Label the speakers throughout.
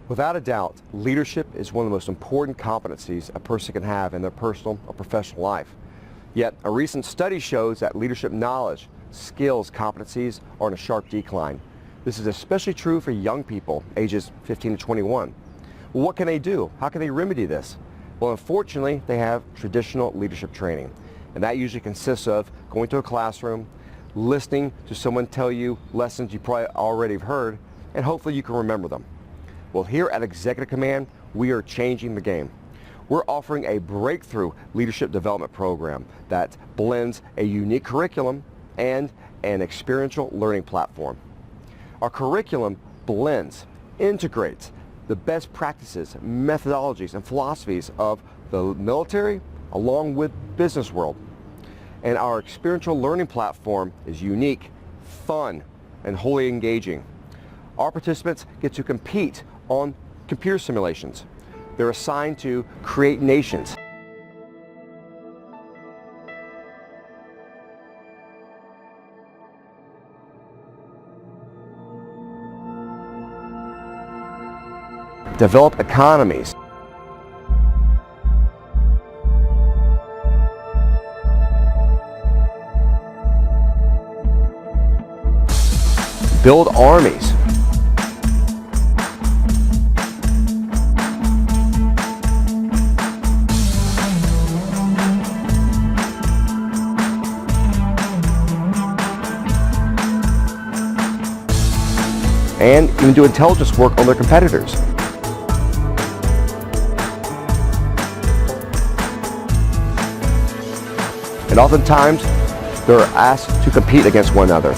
Speaker 1: Without a doubt, leadership is one of the most important competencies a person can have in their personal or professional life. Yet, a recent study shows that leadership knowledge, skills, competencies are in a sharp decline. This is especially true for young people, ages 15 to 21. Well, what can they do? How can they remedy this? Well, unfortunately, they have traditional leadership training, and that usually consists of going to a classroom, listening to someone tell you lessons you probably already have heard, and hopefully you can remember them. Well, here at Executive Command, we are changing the game. We're offering a breakthrough leadership development program that blends a unique curriculum and an experiential learning platform. Our curriculum blends, integrates the best practices, methodologies, and philosophies of the military along with business world. And our experiential learning platform is unique, fun, and wholly engaging. Our participants get to compete on computer simulations. They're assigned to create nations. Develop economies. Build armies. And even do intelligence work on their competitors. And oftentimes, they're asked to compete against one another.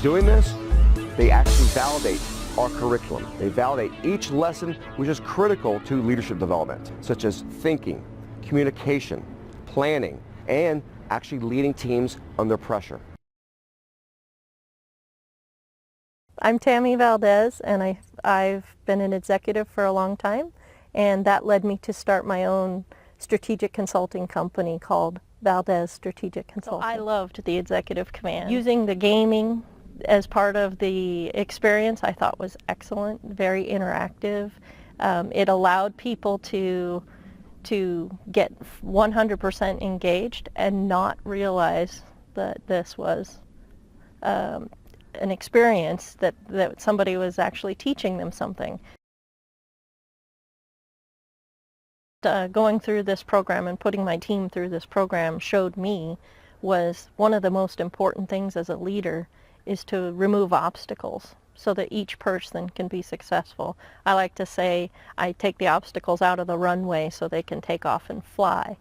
Speaker 1: Doing this, they actually validate our curriculum. They validate each lesson which is critical to leadership development, such as thinking, communication, planning, and actually leading teams under pressure.
Speaker 2: I'm Tammy Valdez, and I've been an executive for a long time, and that led me to start my own strategic consulting company called Valdez Strategic Consulting. So I loved the Executive Command. Using the gaming as part of the experience I thought was excellent, very interactive. It allowed people to get 100% engaged and not realize that this was an experience that somebody was actually teaching them something. Going through this program and putting my team through this program showed me was one of the most important things as a leader is to remove obstacles so that each person can be successful. I like to say I take the obstacles out of the runway so they can take off and fly.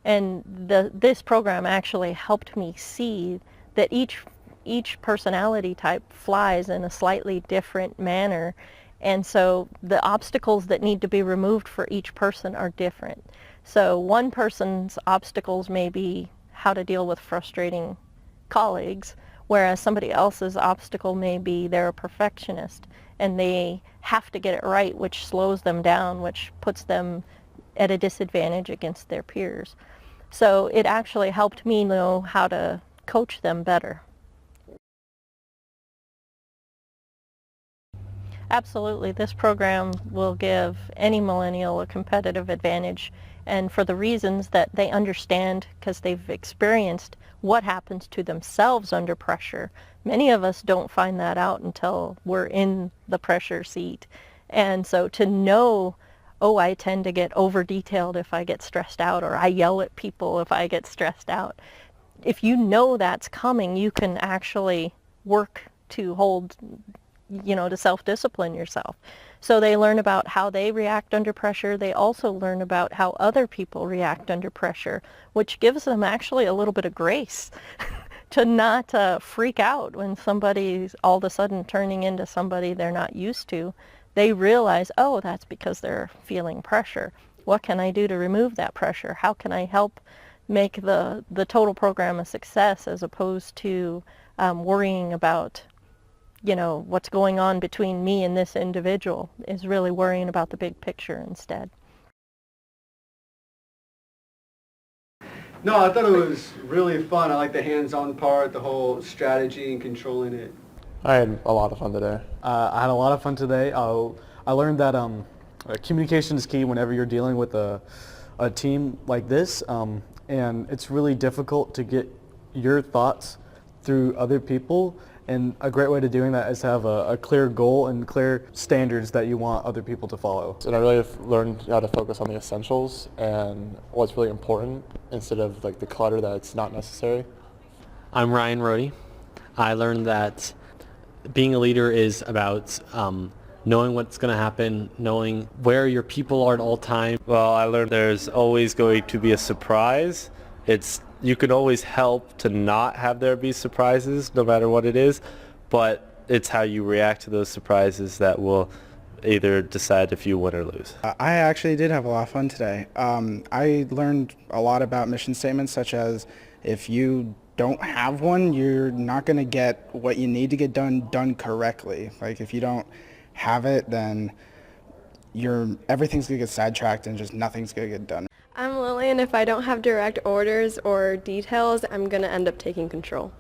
Speaker 2: And this program actually helped me see that each personality type flies in a slightly different manner, and so the obstacles that need to be removed for each person are different. So one person's obstacles may be how to deal with frustrating colleagues, whereas somebody else's obstacle may be they're a perfectionist and they have to get it right, which slows them down, which puts them at a disadvantage against their peers. So it actually helped me know how to coach them better. Absolutely, this program will give any millennial a competitive advantage and for the reasons that they understand because they've experienced what happens to themselves under pressure. Many of us don't find that out until we're in the pressure seat. And so to know, oh, I tend to get over detailed if I get stressed out, or I yell at people if I get stressed out. If you know that's coming, you can actually work to hold, to self-discipline yourself. So they learn about how they react under pressure. They also learn about how other people react under pressure, which gives them actually a little bit of grace to not freak out when somebody's all of a sudden turning into somebody they're not used to. They realize, oh, that's because they're feeling pressure. What can I do to remove that pressure? How can I help make the total program a success, as opposed to worrying about what's going on between me and this individual, is really worrying about the big picture instead.
Speaker 3: No, I thought it was really fun. I like the hands-on part, the whole strategy and controlling it.
Speaker 4: I had a lot of fun today.
Speaker 5: I had a lot of fun today. I learned that communication is key whenever you're dealing with a team like this, and it's really difficult to get your thoughts through other people, and a great way to doing that is to have a clear goal and clear standards that you want other people to follow.
Speaker 4: And I really learned how to focus on the essentials and what's really important instead of like the clutter that's not necessary.
Speaker 6: I'm Ryan Rohde. I learned that being a leader is about knowing what's going to happen, knowing where your people are at all times.
Speaker 7: Well, I learned there's always going to be a surprise. You can always help to not have there be surprises, no matter what it is, but it's how you react to those surprises that will either decide if you win or lose.
Speaker 8: I actually did have a lot of fun today. I learned a lot about mission statements, such as if you don't have one, you're not going to get what you need to get done correctly. Like if you don't have it, then everything's going to get sidetracked and just nothing's going to get done.
Speaker 9: I'm Lillian. If I don't have direct orders or details, I'm going to end up taking control.